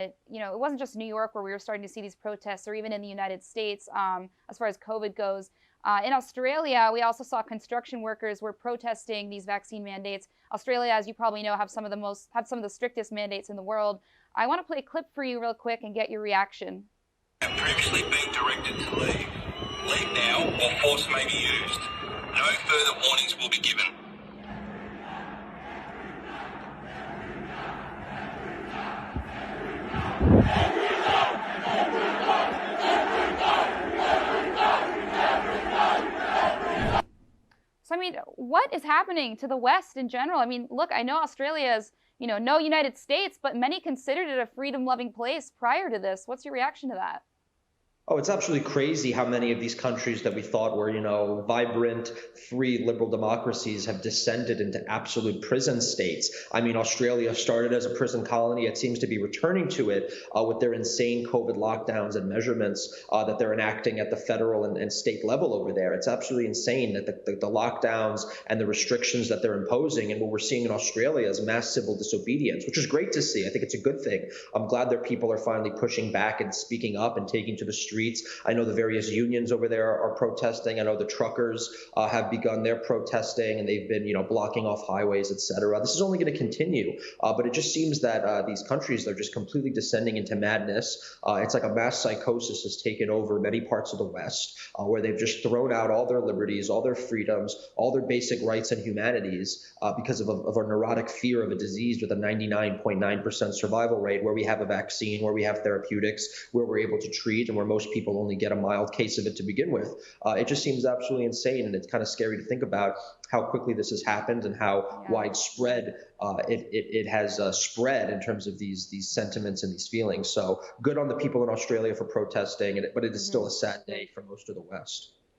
it wasn't just New York where we were starting to see these protests, or even in the United States, as far as COVID goes. In Australia, we also saw construction workers were protesting these vaccine mandates. Australia, as you probably know, have some of the strictest mandates in the world. I want to play a clip for you real quick and get your reaction. Have previously been directed to leave. Leave now, or force may be used. No further warnings will be given. So, I mean, what is happening to the West in general? I mean, look, I know Australia is, no United States, but many considered it a freedom-loving place prior to this. What's your reaction to that? Oh, it's absolutely crazy how many of these countries that we thought were, vibrant, free, liberal democracies have descended into absolute prison states. I mean, Australia started as a prison colony. It seems to be returning to it with their insane COVID lockdowns and measurements that they're enacting at the federal and state level over there. It's absolutely insane that the lockdowns and the restrictions that they're imposing, and what we're seeing in Australia is mass civil disobedience, which is great to see. I think it's a good thing. I'm glad their people are finally pushing back and speaking up and taking to the streets. I know the various unions over there are protesting. I know the truckers have begun their protesting, and they've been, blocking off highways, etc. This is only going to continue, but it just seems that these countries, they're just completely descending into madness. It's like a mass psychosis has taken over many parts of the West, where they've just thrown out all their liberties, all their freedoms, all their basic rights and humanities because of a neurotic fear of a disease with a 99.9% survival rate, where we have a vaccine, where we have therapeutics, where we're able to treat, and where most people only get a mild case of it to begin with. It just seems absolutely insane, and it's kind of scary to think about how quickly this has happened and how widespread it has spread in terms of these sentiments and these feelings. So good on the people in Australia for protesting, but it is still a sad day for most of the West.